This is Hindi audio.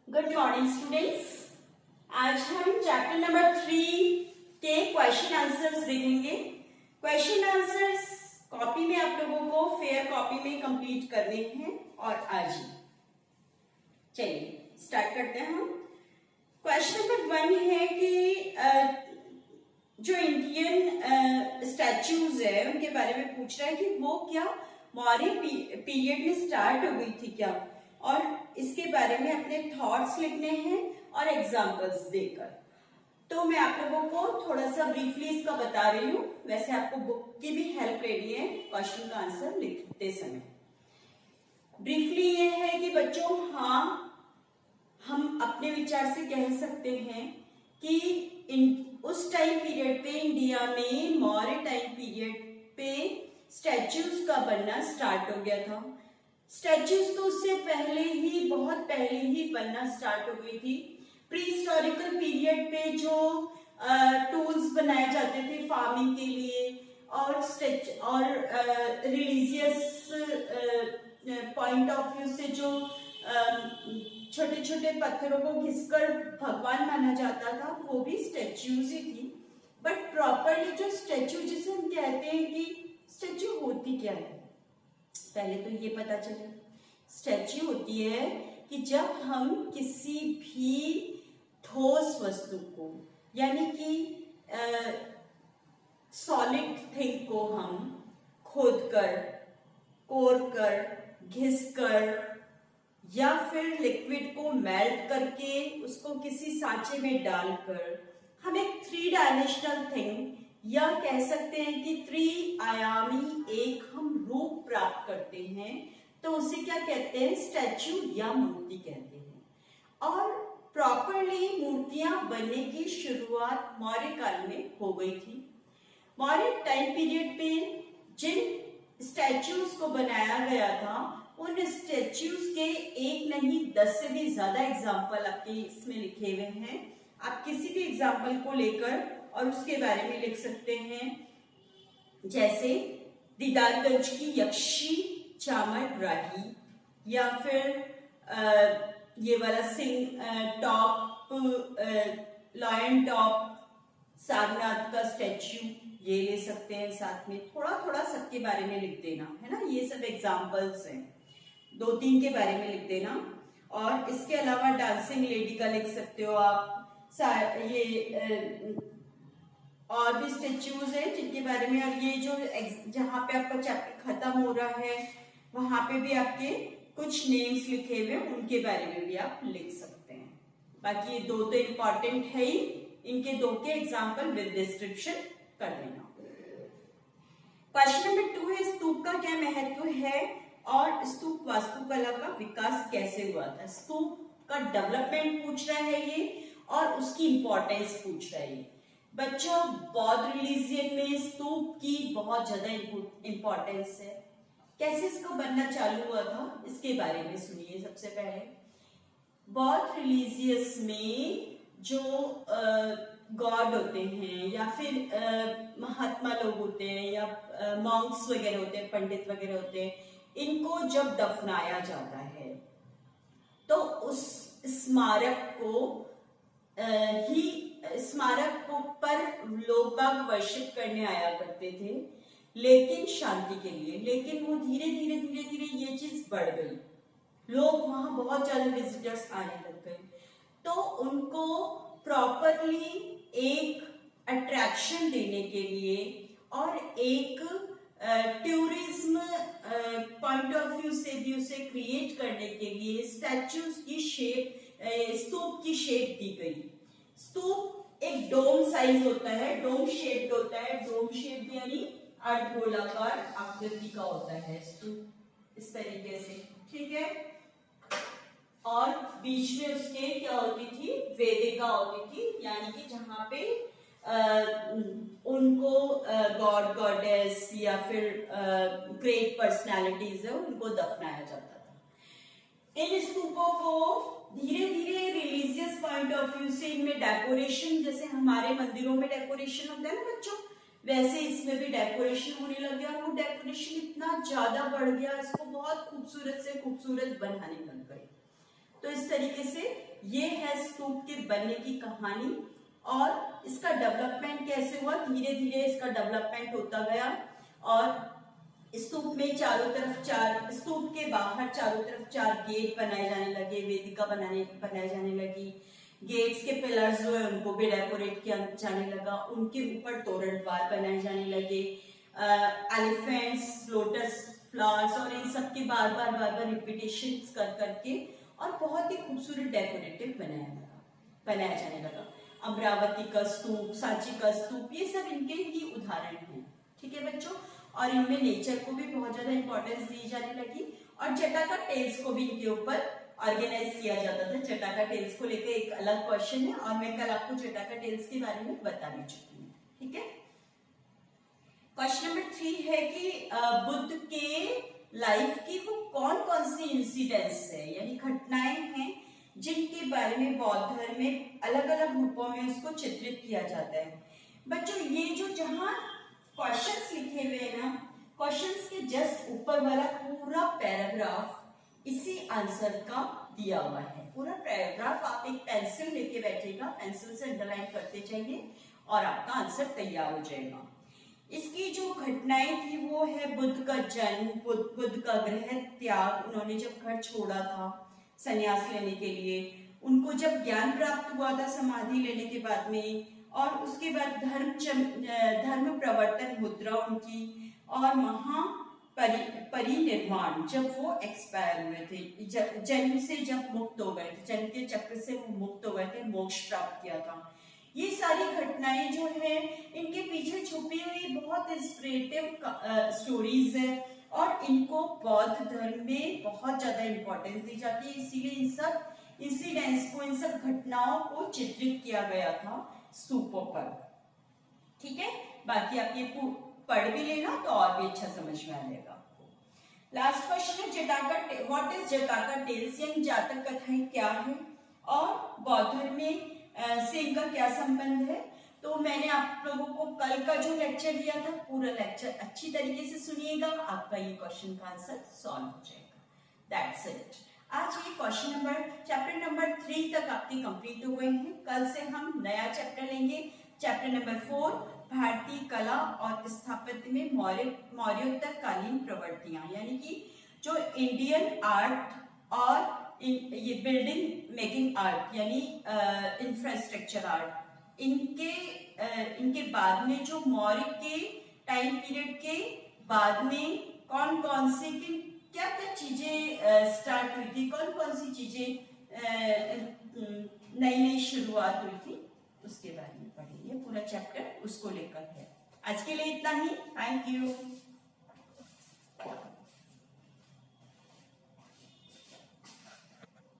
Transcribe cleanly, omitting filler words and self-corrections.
Good morning students. आज हम चैप्टर नंबर 3 के क्वेश्चन आंसर्स देखेंगे। क्वेश्चन आंसर्स कॉपी में आप लोगों को फेयर कॉपी में कंप्लीट करने हैं और आज ही। चलिए स्टार्ट करते हैं हम। क्वेश्चन नंबर 1 है कि जो इंडियन स्टैच्यूज है उनके बारे में पूछ रहा है कि वो क्या मौर्य पीरियड में स्टार्ट हो गई थी क्या, और इसके बारे में अपने थॉट्स लिखने हैं और एग्जांपल्स देकर। तो मैं आप लोगों को थोड़ा सा ब्रीफली इसका बता रही हूँ, वैसे आपको बुक की भी हेल्प लेनी है क्वेश्चन का आंसर लिखते समय। ब्रीफली ये है कि बच्चों, हाँ, हम अपने विचार से कह सकते हैं कि उस टाइम पीरियड पे इंडिया में मौर्य टाइम पीरियड पे स्टैच्यूज का बनना स्टार्ट हो गया था। स्टैच्यूज तो उससे पहले ही, बहुत पहले ही बनना स्टार्ट हो गई थी। प्री हिस्टोरिकल पीरियड पे जो टूल्स बनाए जाते थे फार्मिंग के लिए और रिलीजियस पॉइंट ऑफ व्यू से जो छोटे छोटे पत्थरों को घिसकर भगवान माना जाता था, वो भी स्टैच्यूज ही थी। बट प्रॉपरली जो स्टैच्यू, जिसे हम कहते हैं कि स्टैच्यू होती क्या है, पहले तो ये पता चले। स्टैच्यू होती है कि जब हम किसी भी ठोस वस्तु को, यानी कि सॉलिड थिंग को हम खोदकर, कोरकर, घिसकर या फिर लिक्विड को मेल्ट करके उसको किसी सांचे में डालकर हम एक 3 डायमेंशनल थिंग, या कह सकते हैं कि 3 आयामी एक हम रूप प्राप्त करते हैं, तो उसे क्या कहते हैं? स्टैच्यू या मूर्ति कहते हैं। और प्रॉपरली मूर्तियां बनने की शुरुआत मौर्य काल में हो गई थी। मौर्य टाइम पीरियड पे जिन स्टैच्यूज को बनाया गया था, उन स्टैच्यूज के एक नहीं 10 से भी ज्यादा एग्जाम्पल आपके इसमें लिखे हुए हैं। आप किसी भी एग्जाम्पल को लेकर और उसके बारे में लिख सकते हैं, जैसे दीदारगंज की यक्षी चामर राही, या फिर ये वाला Singh top, lion top Sarnath का स्टैच्यू, ये ले सकते हैं। साथ में थोड़ा थोड़ा सबके बारे में लिख देना है ना, ये सब एग्जाम्पल्स हैं, 2-3 के बारे में लिख देना। और इसके अलावा डांसिंग लेडी का लिख सकते हो आप। ये और भी स्टेच्यूज हैं जिनके बारे में, और ये जो जहाँ पे आपका चैप्टर खत्म हो रहा है वहां पे भी आपके कुछ नेम्स लिखे हुए, उनके बारे में भी आप लिख सकते हैं। बाकी ये 2 तो इम्पोर्टेंट है ही, इनके 2 के एग्जाम्पल विद डिस्क्रिप्शन कर देना। क्वेश्चन नंबर 2 है, स्तूप का क्या महत्व है और स्तूप वास्तुकला का विकास कैसे हुआ था। स्तूप का डेवलपमेंट पूछ रहा है ये, और उसकी इंपॉर्टेंस पूछ रहा है ये। बच्चों, बौद्ध रिलीजियन में स्तूप की बहुत ज्यादा इंपॉर्टेंस है। कैसे इसका बनना चालू हुआ था, इसके बारे में सुनिए। सबसे पहले बौद्ध रिलीजियस में जो गॉड होते हैं, या फिर महात्मा लोग होते हैं, या मॉन्क्स वगैरह होते हैं, पंडित वगैरह होते हैं, इनको जब दफनाया जाता है तो उस स्मारक को पर लोग बाग वर्शिप करने आया करते थे, लेकिन शांति के लिए। लेकिन वो धीरे धीरे ये चीज बढ़ गई, लोग वहां बहुत ज्यादा विजिटर्स आने लग गए, तो उनको प्रॉपरली एक अट्रैक्शन देने के लिए और एक टूरिज्म पॉइंट ऑफ व्यू से भी उसे क्रिएट करने के लिए स्टैच्यूज की शेप, स्तूप की शेप दी गई। स्तूप एक डोम साइज होता है, डोम शेप्ड होता है। डोम शेप यानी अर्धगोलाकार आकृति का होता है स्तूप, इस तरीके से, ठीक है। और बीच में उसके क्या होती थी? वेदिका होती थी, यानी कि जहां पे उनको गॉड, गॉडेस या फिर ग्रेट पर्सनालिटीज है, उनको दफनाया जाता था। इन स्तूपों को धीरे धीरे रिलीजियस पॉइंट ऑफ व्यू से इनमें डेकोरेशन, जैसे हमारे मंदिरों में डेकोरेशन होता है ना बच्चों, वैसे इसमें भी डेकोरेशन होने लग गया। और वो डेकोरेशन इतना ज्यादा बढ़ गया, इसको बहुत खूबसूरत से खूबसूरत बनाने लग गए। तो इस तरीके से ये है स्तूप के बनने की कहानी और इसका डेवलपमेंट कैसे हुआ। धीरे धीरे इसका डेवलपमेंट होता गया और स्तूप में चारों तरफ स्तूप के बाहर चारों तरफ 4 गेट बनाए जाने लगे, वेदिका बनाए जाने लगी। गेट्स के पिलर्स जो है उनको भी डेकोरेट किया जाने लगा, उनके ऊपर तोरण द्वार बनाए जाने लगे। एलिफेंट्स, लोटस फ्लावर्स और इन सब के बार बार रिपीटेशन कर करके और बहुत ही खूबसूरत डेकोरेटिव बनाया जाने लगा। अमरावती का स्तूप, सांची का स्तूप, ये सब इनके ही उदाहरण हैं। ठीक है बच्चों, और इनमें नेचर को भी बहुत ज्यादा इंपॉर्टेंस दी जाने लगी और जटाका टेल्स को भी इनके ऊपर ऑर्गेनाइज किया जाता था। जटाका टेल्स को लेकर एक अलग क्वेश्चन है और मैं कल आपको जटाका टेल्स के बारे में बता भी चुकी हूँ। ठीक है, क्वेश्चन नंबर 3 है कि बुद्ध के लाइफ की वो कौन कौन सी इंसिडेंट्स है, यानी घटनाएं हैं जिनके बारे में बौद्ध धर्म में अलग अलग रूपों में उसको चित्रित किया जाता है। बच्चों ये जो जहां क्वेश्चंस लिखे हुए हैं ना, क्वेश्चंस के जस्ट ऊपर वाला पूरा पैराग्राफ इसी आंसर का दिया हुआ है। पूरा पैराग्राफ आप एक पेंसिल लेके बैठेगा, पेंसिल से अंडरलाइन करते जाइए और आपका आंसर तैयार हो जाएगा। इसकी जो घटनाएं थी वो है बुद्ध का जन्म, बुद्ध का गृह त्याग, उन्होंने जब घर छोड़ा था संन्यास लेने के लिए, उनको जब ज्ञान प्राप्त हुआ था समाधि लेने के बाद में, और उसके बाद धर्म प्रवर्तन मुद्रा उनकी और परिनिर्वाण जब वो एक्सपायर हुए थे, जन्म से जब मुक्त हो गए थे, जन्म के चक्र से वो मुक्त हो गए थे, मोक्ष प्राप्त किया था। ये सारी घटनाएं जो है इनके पीछे छुपी हुई बहुत इंस्पिरेटिव स्टोरीज है और इनको बौद्ध धर्म में बहुत ज्यादा इंपॉर्टेंस दी जाती है। इसीलिए इन सब इंसिडेंट्स को, इन सब घटनाओं को चित्रित किया गया था स्तूपों पर। ठीक है, बाकी आप ये पढ़ भी लेना तो और भी अच्छा समझ में आ जाएगा आपको। लास्ट क्वेश्चन है जटाका, व्हाट इज जटाका टेल्स, यानी जातक कथाएं क्या है और बौद्ध धर्म में से इनका क्या संबंध है। तो मैंने आप लोगों को कल का जो लेक्चर दिया था, पूरा लेक्चर अच्छी तरीके से सुनिएगा, आपका ये क्वेश्चन का आंसर सॉल्व हो जाएगा। That's it. आज ये क्वेश्चन चैप्टर नंबर 3 तक आपके कंप्लीट हो गए हैं। कल से हम नया चैप्टर लेंगे, चैप्टर नंबर 4, भारतीय कला और स्थापत्य में मौर्योत्तर कालीन प्रवृत्तियां, यानी कि जो इंडियन आर्ट और ये बिल्डिंग मेकिंग आर्ट यानी इंफ्रास्ट्रक्चर आर्ट, इनके बाद में जो मौर्य के टाइम पीरियड के बाद में कौन कौन से क्या क्या चीजें स्टार्ट हुई थी, कौन कौन सी चीजें नई नई शुरुआत हुई थी, उसके बारे में पढ़ेंगे। पूरा चैप्टर उसको लेकर है। आज के लिए इतना ही। Thank you.